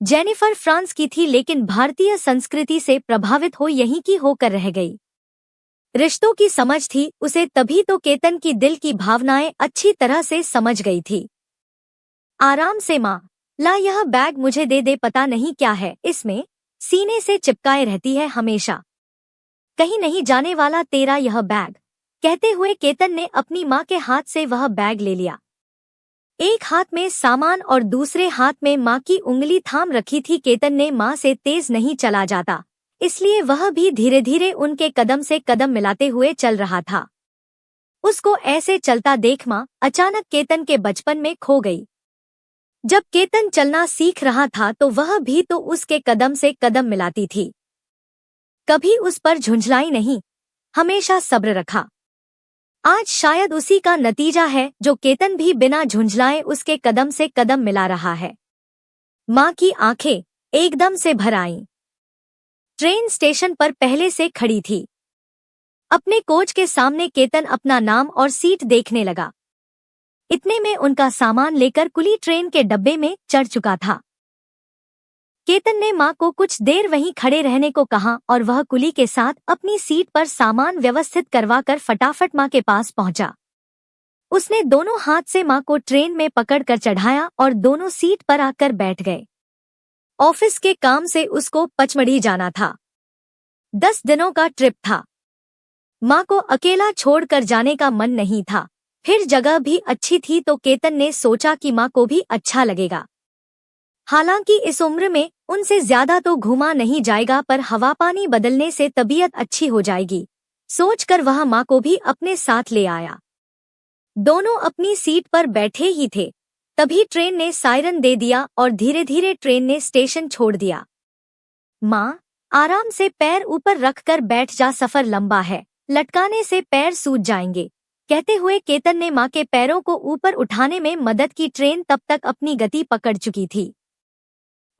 Jennifer France की थी लेकिन भारतीय संस्कृति से प्रभावित हो यहीं की होकर रह गई। रिश्तों की समझ थी उसे, तभी तो केतन की दिल की भावनाएं अच्छी तरह से समझ गई थी। आराम से माँ, ला यह बैग मुझे दे दे, पता नहीं क्या है इसमें, सीने से चिपकाए रहती है हमेशा, कहीं नहीं जाने वाला तेरा यह बैग। कहते हुए केतन ने अपनी माँ के हाथ से वह बैग ले लिया। एक हाथ में सामान और दूसरे हाथ में माँ की उंगली थाम रखी थी। केतन ने माँ से तेज नहीं चला जाता, इसलिए वह भी धीरे धीरे उनके कदम से कदम मिलाते हुए चल रहा था। उसको ऐसे चलता देख माँ अचानक केतन के बचपन में खो गई। जब केतन चलना सीख रहा था तो वह भी तो उसके कदम से कदम मिलाती थी, कभी उस पर झुंझलाई नहीं, हमेशा सब्र रखा। आज शायद उसी का नतीजा है जो केतन भी बिना झुंझलाए उसके कदम से कदम मिला रहा है। माँ की आंखें एकदम से भर आईं। ट्रेन स्टेशन पर पहले से खड़ी थी। अपने कोच के सामने केतन अपना नाम और सीट देखने लगा। इतने में उनका सामान लेकर कुली ट्रेन के डब्बे में चढ़ चुका था। केतन ने माँ को कुछ देर वहीं खड़े रहने को कहा और वह कुली के साथ अपनी सीट पर सामान व्यवस्थित करवाकर फटाफट माँ के पास पहुंचा। उसने दोनों हाथ से माँ को ट्रेन में पकड़कर चढ़ाया और दोनों सीट पर आकर बैठ गए। ऑफिस के काम से उसको पचमढ़ी जाना था। 10 दिनों का ट्रिप था। माँ को अकेला छोड़कर जाने का मन नहीं था, फिर जगह भी अच्छी थी तो केतन ने सोचा कि माँ को भी अच्छा लगेगा। हालांकि इस उम्र में उनसे ज्यादा तो घूमा नहीं जाएगा, पर हवा पानी बदलने से तबीयत अच्छी हो जाएगी, सोचकर वह माँ को भी अपने साथ ले आया। दोनों अपनी सीट पर बैठे ही थे, तभी ट्रेन ने सायरन दे दिया और धीरे धीरे ट्रेन ने स्टेशन छोड़ दिया। माँ, आराम से पैर ऊपर रखकर बैठ जा, सफर लंबा है, लटकाने से पैर सूज जाएंगे। कहते हुए केतन ने माँ के पैरों को ऊपर उठाने में मदद की। ट्रेन तब तक अपनी गति पकड़ चुकी थी।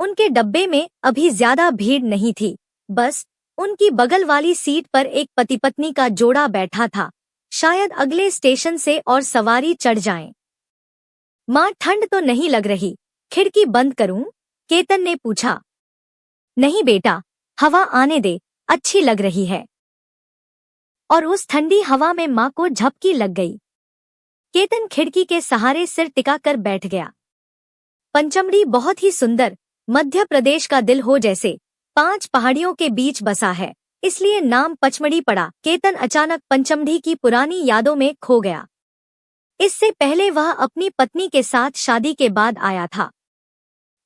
उनके डब्बे में अभी ज्यादा भीड़ नहीं थी, बस उनकी बगल वाली सीट पर एक पति पत्नी का जोड़ा बैठा था। शायद अगले स्टेशन से और सवारी चढ़ जाएं। माँ, ठंड तो नहीं लग रही, खिड़की बंद करूं? केतन ने पूछा। नहीं बेटा, हवा आने दे, अच्छी लग रही है। और उस ठंडी हवा में माँ को झपकी लग गई। केतन खिड़की के सहारे सिर टिकाकर बैठ गया। पंचमढ़ी बहुत ही सुंदर, मध्य प्रदेश का दिल हो जैसे, 5 पहाड़ियों के बीच बसा है, इसलिए नाम पचमढ़ी पड़ा। केतन अचानक पंचमढ़ी की पुरानी यादों में खो गया। इससे पहले वह अपनी पत्नी के साथ शादी के बाद आया था।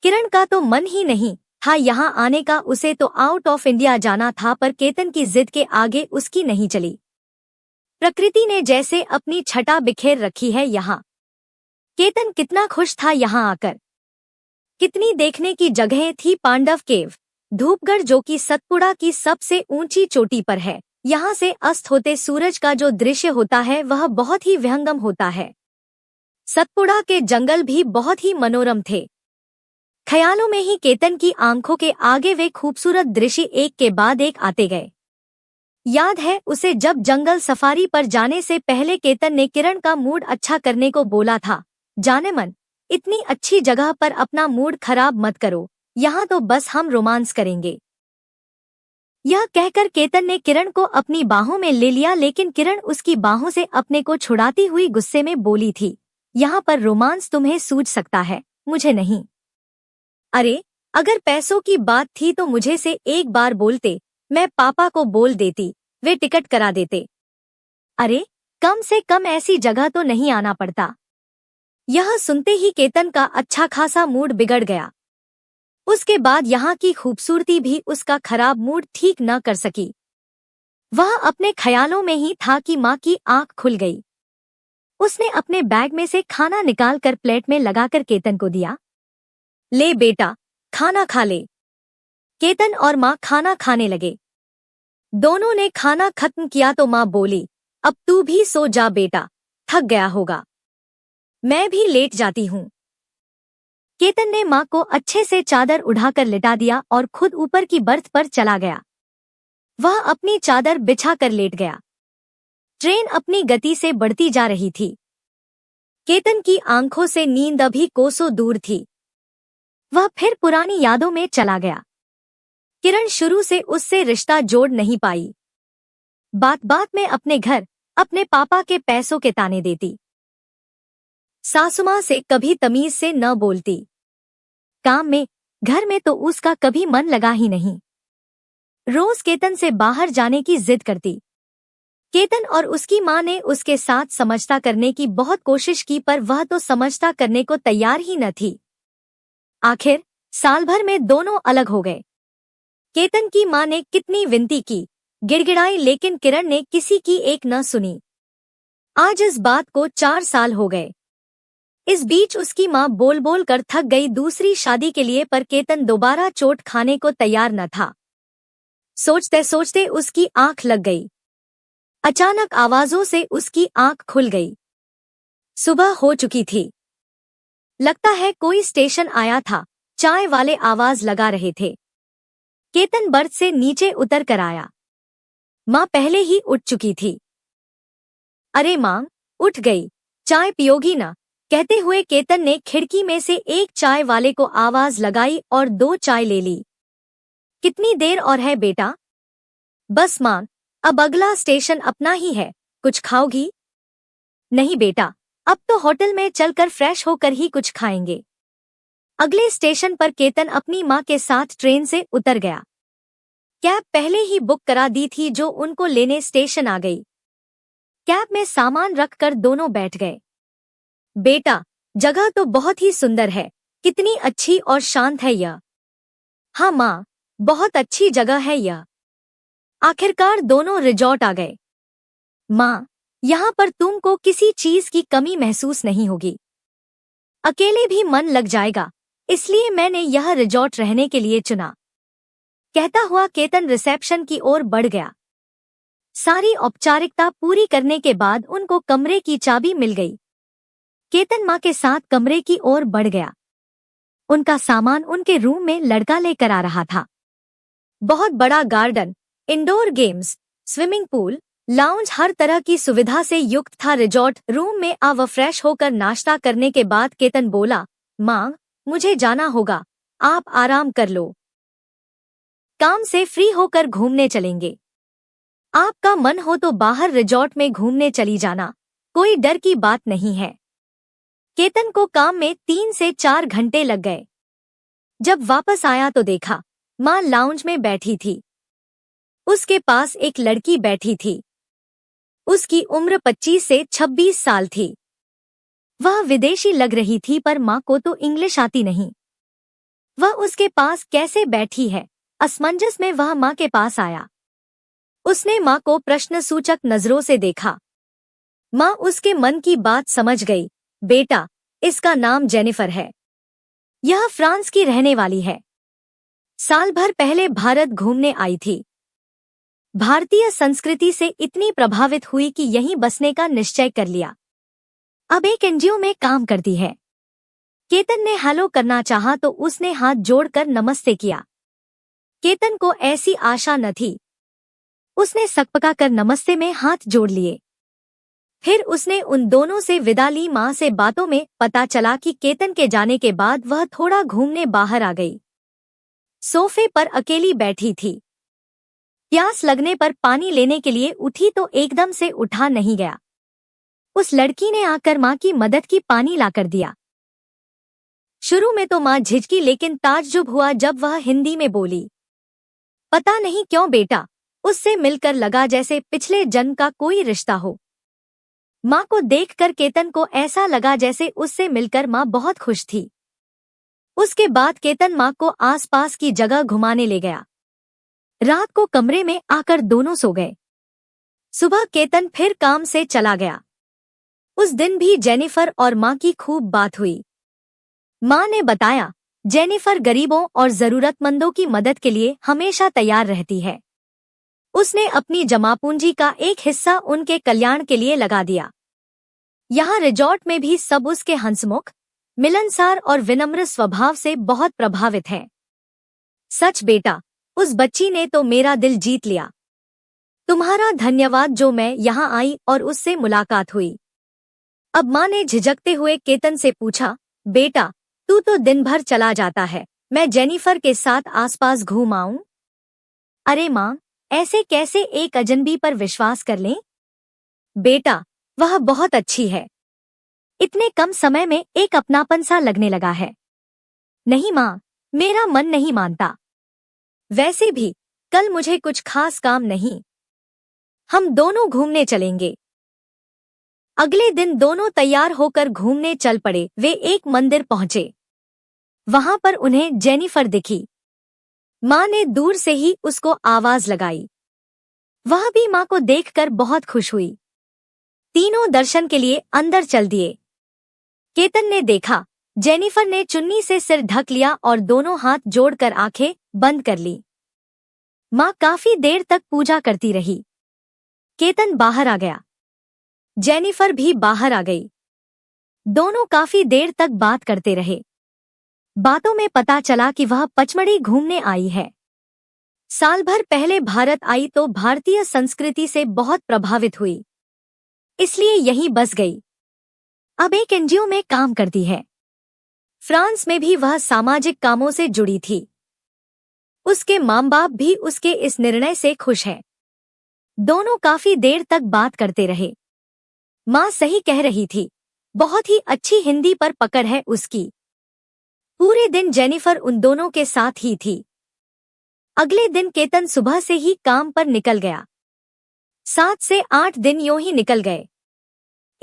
किरण का तो मन ही नहीं था यहाँ आने का, उसे तो आउट ऑफ इंडिया जाना था, पर केतन की जिद के आगे उसकी नहीं चली। प्रकृति ने जैसे अपनी छटा बिखेर रखी है यहाँ। केतन कितना खुश था यहाँ आकर। कितनी देखने की जगहें थी। पांडव केव, धूपगढ़ जो कि सतपुड़ा की सबसे ऊंची चोटी पर है, यहाँ से अस्त होते सूरज का जो दृश्य होता है वह बहुत ही विहंगम होता है। सतपुड़ा के जंगल भी बहुत ही मनोरम थे। ख्यालों में ही केतन की आंखों के आगे वे खूबसूरत दृश्य एक के बाद एक आते गए। याद है उसे जब जंगल सफारी पर जाने से पहले केतन ने किरण का मूड अच्छा करने को बोला था, जाने मन, इतनी अच्छी जगह पर अपना मूड खराब मत करो, यहाँ तो बस हम रोमांस करेंगे। यह कहकर केतन ने किरण को अपनी बाहों में ले लिया, लेकिन किरण उसकी बाहों से अपने को छुड़ाती हुई गुस्से में बोली थी, यहाँ पर रोमांस तुम्हें सूझ सकता है, मुझे नहीं। अरे, अगर पैसों की बात थी तो मुझे से एक बार बोलते, मैं पापा को बोल देती, वे टिकट करा देते। अरे, कम से कम ऐसी जगह तो नहीं आना पड़ता। यह सुनते ही केतन का अच्छा खासा मूड बिगड़ गया। उसके बाद यहाँ की खूबसूरती भी उसका खराब मूड ठीक न कर सकी। वह अपने ख्यालों में ही था कि माँ की आंख खुल गई। उसने अपने बैग में से खाना निकालकर प्लेट में लगाकर केतन को दिया। ले बेटा, खाना खा ले। केतन और माँ खाना खाने लगे। दोनों ने खाना खत्म किया तो माँ बोली, अब तू भी सो जा बेटा, थक गया होगा, मैं भी लेट जाती हूँ। केतन ने माँ को अच्छे से चादर उठाकर लिटा दिया और खुद ऊपर की बर्थ पर चला गया। वह अपनी चादर बिछाकर लेट गया। ट्रेन अपनी गति से बढ़ती जा रही थी। केतन की आंखों से नींद अभी कोसों दूर थी। वह फिर पुरानी यादों में चला गया। किरण शुरू से उससे रिश्ता जोड़ नहीं पाई। बात बात में अपने घर, अपने पापा के पैसों के ताने देती। सासुमां से कभी तमीज से न बोलती। काम में, घर में तो उसका कभी मन लगा ही नहीं। रोज केतन से बाहर जाने की जिद करती। केतन और उसकी माँ ने उसके साथ समझौता करने की बहुत कोशिश की, पर वह तो समझौता करने को तैयार ही न थी। आखिर साल भर में दोनों अलग हो गए। केतन की माँ ने कितनी विनती की, गिड़गिड़ाई, लेकिन किरण ने किसी की एक न सुनी। आज इस बात को 4 साल हो गए। इस बीच उसकी माँ बोल बोल कर थक गई दूसरी शादी के लिए, पर केतन दोबारा चोट खाने को तैयार न था। सोचते सोचते उसकी आंख लग गई। अचानक आवाजों से उसकी आंख खुल गई। सुबह हो चुकी थी। लगता है कोई स्टेशन आया था। चाय वाले आवाज लगा रहे थे। केतन बर्थ से नीचे उतर कर आया। माँ पहले ही उठ चुकी थी। अरे माँ, उठ गई, चाय पियोगी ना? कहते हुए केतन ने खिड़की में से एक चाय वाले को आवाज लगाई और 2 चाय ले ली। कितनी देर और है बेटा? बस माँ, अब अगला स्टेशन अपना ही है। कुछ खाओगी? नहीं बेटा, अब तो होटल में चलकर फ्रेश होकर ही कुछ खाएंगे। अगले स्टेशन पर केतन अपनी माँ के साथ ट्रेन से उतर गया। कैब पहले ही बुक करा दी थी जो उनको लेने स्टेशन आ गई। कैब में सामान रखकर दोनों बैठ गए। बेटा, जगह तो बहुत ही सुंदर है। कितनी अच्छी और शांत है यह। हाँ माँ, बहुत अच्छी जगह है यह। आखिरकार दोनों रिजॉर्ट आ गए। माँ, यहाँ पर तुमको किसी चीज की कमी महसूस नहीं होगी। अकेले भी मन लग जाएगा, इसलिए मैंने यह रिजॉर्ट रहने के लिए चुना। कहता हुआ केतन रिसेप्शन की ओर बढ़ गया। सारी औपचारिकता पूरी करने के बाद उनको कमरे की चाबी मिल गई। केतन माँ के साथ कमरे की ओर बढ़ गया। उनका सामान उनके रूम में लड़का लेकर आ रहा था। बहुत बड़ा garden, indoor games, swimming pool, lounge, हर तरह की सुविधा से युक्त था रिजॉर्ट। रूम में वह फ्रेश होकर नाश्ता करने के बाद केतन बोला, माँ, मुझे जाना होगा, आप आराम कर लो। काम से फ्री होकर घूमने चलेंगे। आपका मन हो तो बाहर रिजॉर्ट में घूमने चली जाना, कोई डर की बात नहीं है। केतन को काम में 3 से 4 घंटे लग गए। जब वापस आया तो देखा माँ लाउंज में बैठी थी। उसके पास एक लड़की बैठी थी। उसकी उम्र 25 से 26 साल थी। वह विदेशी लग रही थी, पर माँ को तो इंग्लिश आती नहीं। वह उसके पास कैसे बैठी है, असमंजस में वह माँ के पास आया। उसने माँ को प्रश्नसूचक नजरों से देखा। माँ उसके मन की बात समझ गई। बेटा, इसका नाम जेनिफर है। यह फ्रांस की रहने वाली है। साल भर पहले भारत घूमने आई थी। भारतीय संस्कृति से इतनी प्रभावित हुई कि यहीं बसने का निश्चय कर लिया। अब एक एनजीओ में काम करती है। केतन ने हेलो करना चाहा तो उसने हाथ जोड़कर नमस्ते किया। केतन को ऐसी आशा न थी। उसने सकपका कर नमस्ते में हाथ जोड़ लिए। फिर उसने उन दोनों से विदा ली। माँ से बातों में पता चला कि केतन के जाने के बाद वह थोड़ा घूमने बाहर आ गई। सोफे पर अकेली बैठी थी। प्यास लगने पर पानी लेने के लिए उठी तो एकदम से उठा नहीं गया। उस लड़की ने आकर माँ की मदद की, पानी लाकर दिया। शुरू में तो माँ झिझकी, लेकिन ताज्जुब हुआ जब वह हिंदी में बोली। पता नहीं क्यों बेटा, उससे मिलकर लगा जैसे पिछले जन्म का कोई रिश्ता हो। माँ को देखकर केतन को ऐसा लगा जैसे उससे मिलकर माँ बहुत खुश थी। उसके बाद केतन माँ को आसपास की जगह घुमाने ले गया। रात को कमरे में आकर दोनों सो गए। सुबह केतन फिर काम से चला गया। उस दिन भी जेनिफर और माँ की खूब बात हुई। माँ ने बताया, जेनिफर गरीबों और जरूरतमंदों की मदद के लिए हमेशा तैयार रहती है। उसने अपनी जमापूंजी का एक हिस्सा उनके कल्याण के लिए लगा दिया। यहाँ रिजॉर्ट में भी सब उसके हंसमुख, मिलनसार और विनम्र स्वभाव से बहुत प्रभावित हैं। सच बेटा, उस बच्ची ने तो मेरा दिल जीत लिया। तुम्हारा धन्यवाद जो मैं यहाँ आई और उससे मुलाकात हुई। अब माँ ने झिझकते हुए केतन से पूछा, बेटा, तू तो दिन भर चला जाता है, मैं जेनिफर के साथ आसपास घूम आऊं? अरे माँ, ऐसे कैसे एक अजनबी पर विश्वास कर लें? बेटा, वह बहुत अच्छी है। इतने कम समय में एक अपनापन सा लगने लगा है। नहीं माँ, मेरा मन नहीं मानता। वैसे भी कल मुझे कुछ खास काम नहीं, हम दोनों घूमने चलेंगे। अगले दिन दोनों तैयार होकर घूमने चल पड़े। वे एक मंदिर पहुंचे। वहां पर उन्हें जेनिफर दिखी। माँ ने दूर से ही उसको आवाज लगाई। वह भी माँ को देखकर बहुत खुश हुई। तीनों दर्शन के लिए अंदर चल दिए। केतन ने देखा, जेनिफर ने चुन्नी से सिर ढक लिया और दोनों हाथ जोड़कर आंखें बंद कर ली। माँ काफी देर तक पूजा करती रही। केतन बाहर आ गया। जेनिफर भी बाहर आ गई। दोनों काफी देर तक बात करते रहे। बातों में पता चला कि वह पचमढ़ी घूमने आई है। साल भर पहले भारत आई तो भारतीय संस्कृति से बहुत प्रभावित हुई, इसलिए यहीं बस गई। अब एक एनजीओ में काम करती है। फ्रांस में भी वह सामाजिक कामों से जुड़ी थी। उसके माँ बाप भी उसके इस निर्णय से खुश हैं। दोनों काफी देर तक बात करते रहे। माँ सही कह रही थी, बहुत ही अच्छी हिंदी पर पकड़ है उसकी। पूरे दिन जेनिफर उन दोनों के साथ ही थी। अगले दिन केतन सुबह से ही काम पर निकल गया। 7 से 8 दिन यूं ही निकल गए।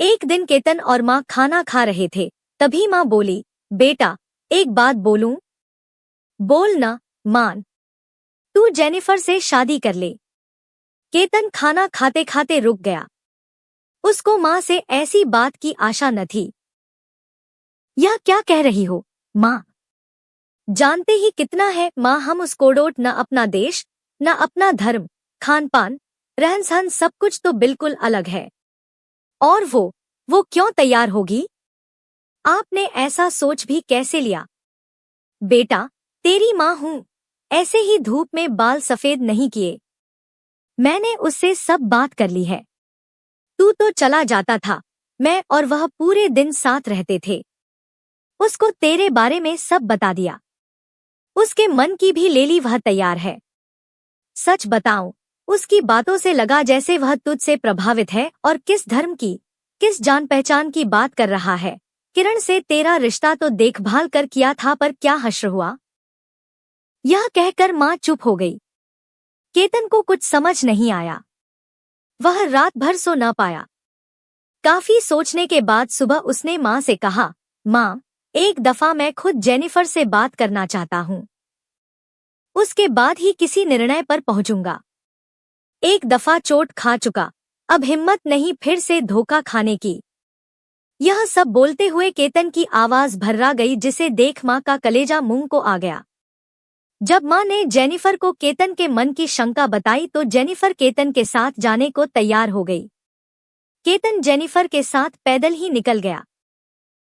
एक दिन केतन और माँ खाना खा रहे थे, तभी माँ बोली, बेटा, एक बात बोलूं? बोल ना, मान। तू जेनिफर से शादी कर ले। केतन खाना खाते खाते रुक गया। उसको माँ से ऐसी बात की आशा न थी। यह क्या कह रही हो, माँ? जानते ही कितना है माँ, हम उसको डोट न अपना देश, न अपना धर्म, खान पान, रहन सहन सब कुछ तो बिल्कुल अलग है। और वो क्यों तैयार होगी? आपने ऐसा सोच भी कैसे लिया? बेटा, तेरी माँ हूँ, ऐसे ही धूप में बाल सफेद नहीं किए। मैंने उससे सब बात कर ली है। तू तो चला जाता था, मैं और वह पूरे दिन साथ रहते थे। उसको तेरे बारे में सब बता दिया। उसके मन की भी ले ली, वह तैयार है। सच बताऊं, उसकी बातों से लगा जैसे वह तुझसे प्रभावित है और किस धर्म की, किस जान पहचान की बात कर रहा है। किरण से तेरा रिश्ता तो देखभाल कर किया था, पर क्या हश्र हुआ? यह कहकर माँ चुप हो गई। केतन को कुछ समझ नहीं आया। वह रात भर सो न पाया। काफी सोचने के बाद सुबह उसने माँ से कहा, माँ, एक दफा मैं खुद जेनिफर से बात करना चाहता हूँ। उसके बाद ही किसी निर्णय पर पहुंचूंगा। एक दफा चोट खा चुका, अब हिम्मत नहीं फिर से धोखा खाने की। यह सब बोलते हुए केतन की आवाज भर्रा गई, जिसे देख माँ का कलेजा मुंह को आ गया। जब माँ ने जेनिफर को केतन के मन की शंका बताई तो जेनिफर केतन के साथ जाने को तैयार हो गई। केतन जेनिफर के साथ पैदल ही निकल गया।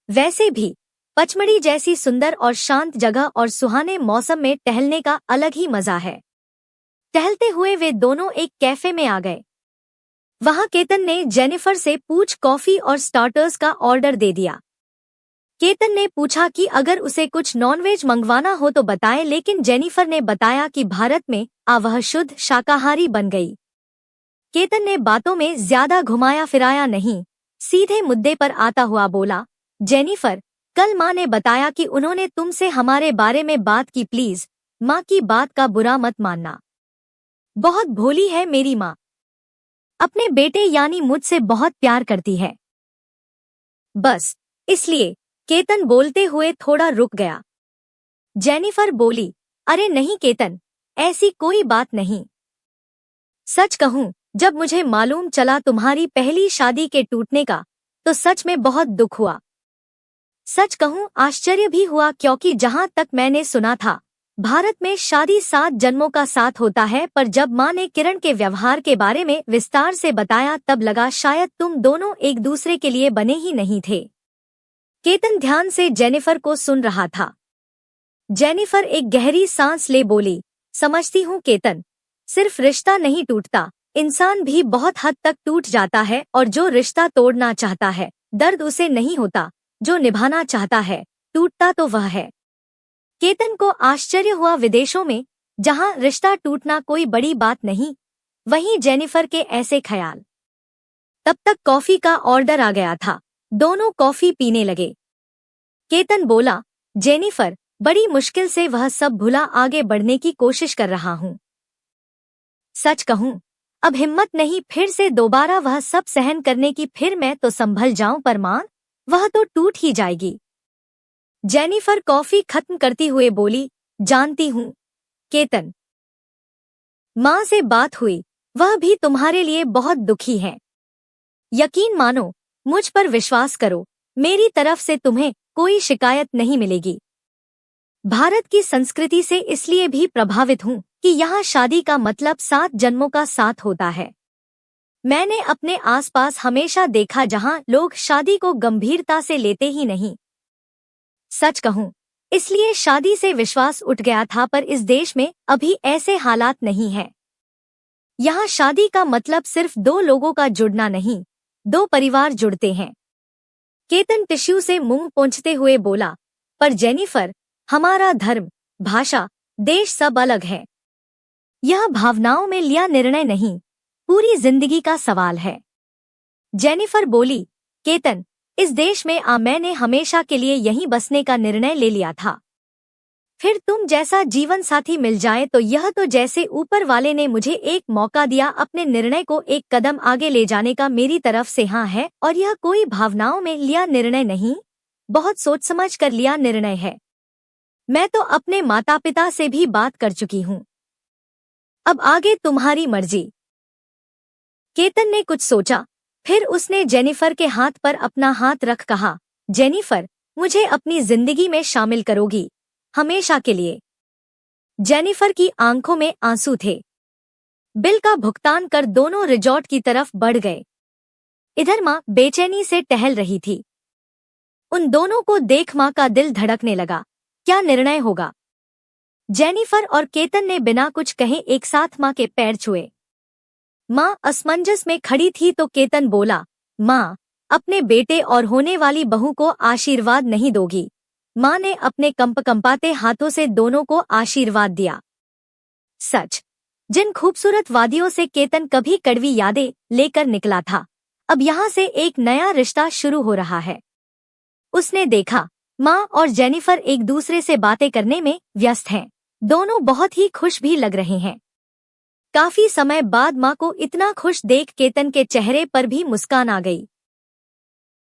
वैसे भी पचमढ़ी जैसी सुंदर और शांत जगह और सुहाने मौसम में टहलने का अलग ही मजा है। टहलते हुए वे दोनों एक कैफे में आ गए। वहां केतन ने जेनिफर से पूछ कॉफी और स्टार्टर्स का ऑर्डर दे दिया। केतन ने पूछा कि अगर उसे कुछ नॉनवेज मंगवाना हो तो बताए, लेकिन जेनिफर ने बताया कि भारत में वह शुद्ध शाकाहारी बन गई। केतन ने बातों में ज्यादा घुमाया फिराया नहीं, सीधे मुद्दे पर आता हुआ बोला, जेनिफर, कल माँ ने बताया कि उन्होंने तुमसे हमारे बारे में बात की। प्लीज माँ की बात का बुरा मत मानना। बहुत भोली है मेरी माँ, अपने बेटे यानी मुझसे बहुत प्यार करती है। बस इसलिए। केतन बोलते हुए थोड़ा रुक गया। जेनिफर बोली, अरे नहीं केतन, ऐसी कोई बात नहीं। सच कहूं, जब मुझे मालूम चला तुम्हारी पहली शादी के टूटने का, तो सच में बहुत दुख हुआ। सच कहूं, आश्चर्य भी हुआ, क्योंकि जहां तक मैंने सुना था, भारत में शादी 7 जन्मों का साथ होता है। पर जब माँ ने किरण के व्यवहार के बारे में विस्तार से बताया तब लगा शायद तुम दोनों एक दूसरे के लिए बने ही नहीं थे। केतन ध्यान से जेनिफर को सुन रहा था। जेनिफर एक गहरी सांस ले बोली, समझती हूँ केतन, सिर्फ रिश्ता नहीं टूटता, इंसान भी बहुत हद तक टूट जाता है। और जो रिश्ता तोड़ना चाहता है, दर्द उसे नहीं होता, जो निभाना चाहता है टूटता तो वह है। केतन को आश्चर्य हुआ, विदेशों में जहां रिश्ता टूटना कोई बड़ी बात नहीं, वहीं जेनिफर के ऐसे ख्याल। तब तक कॉफी का ऑर्डर आ गया था। दोनों कॉफी पीने लगे। केतन बोला, जेनिफर, बड़ी मुश्किल से वह सब भुला आगे बढ़ने की कोशिश कर रहा हूं। सच कहूं, अब हिम्मत नहीं फिर से दोबारा वह सब सहन करने की। फिर मैं तो संभल जाऊं, पर मां, वह तो टूट ही जाएगी। जेनिफर कॉफी खत्म करती हुए बोली, जानती हूं केतन, मां से बात हुई, वह भी तुम्हारे लिए बहुत दुखी है। यकीन मानो, मुझ पर विश्वास करो, मेरी तरफ से तुम्हें कोई शिकायत नहीं मिलेगी। भारत की संस्कृति से इसलिए भी प्रभावित हूं कि यहाँ शादी का मतलब 7 जन्मों का साथ होता है। मैंने अपने आसपास हमेशा देखा जहां लोग शादी को गंभीरता से लेते ही नहीं। सच कहूं, इसलिए शादी से विश्वास उठ गया था, पर इस देश में अभी ऐसे हालात नहीं हैं। यहाँ शादी का मतलब सिर्फ 2 लोगों का जुड़ना नहीं, 2 परिवार जुड़ते हैं। केतन टिश्यू से मुंह पोंछते हुए बोला, पर जेनिफर, हमारा धर्म, भाषा, देश सब अलग है। यह भावनाओं में लिया निर्णय नहीं, पूरी जिंदगी का सवाल है। जेनिफर बोली, केतन, इस देश में मैंने हमेशा के लिए यहीं बसने का निर्णय ले लिया था। फिर तुम जैसा जीवन साथी मिल जाए तो यह तो जैसे ऊपर वाले ने मुझे एक मौका दिया अपने निर्णय को एक कदम आगे ले जाने का। मेरी तरफ से हाँ है, और यह कोई भावनाओं में लिया निर्णय नहीं, बहुत सोच समझ कर लिया निर्णय है। मैं तो अपने माता पिता से भी बात कर चुकी हूँ। अब आगे तुम्हारी मर्जी। केतन ने कुछ सोचा, फिर उसने जेनिफर के हाथ पर अपना हाथ रख कहा, जेनिफर, मुझे अपनी जिंदगी में शामिल करोगी, हमेशा के लिए। जेनिफर की आंखों में आंसू थे। बिल का भुगतान कर दोनों रिजॉर्ट की तरफ बढ़ गए। इधर मां बेचैनी से टहल रही थी। उन दोनों को देख मां का दिल धड़कने लगा। क्या निर्णय होगा? जेनिफर और केतन ने बिना कुछ कहे एक साथ मां के पैर छुए। मां असमंजस में खड़ी थी तो केतन बोला, मां, अपने बेटे और होने वाली बहू को आशीर्वाद नहीं दोगी? मां ने अपने कंपकंपाते हाथों से दोनों को आशीर्वाद दिया। सच, जिन खूबसूरत वादियों से केतन कभी कड़वी यादें लेकर निकला था, अब यहाँ से एक नया रिश्ता शुरू हो रहा है। उसने देखा, मां और जेनिफर एक दूसरे से बातें करने में व्यस्त हैं। दोनों बहुत ही खुश भी लग रहे हैं। काफी समय बाद मां को इतना खुश देख केतन के चेहरे पर भी मुस्कान आ गई।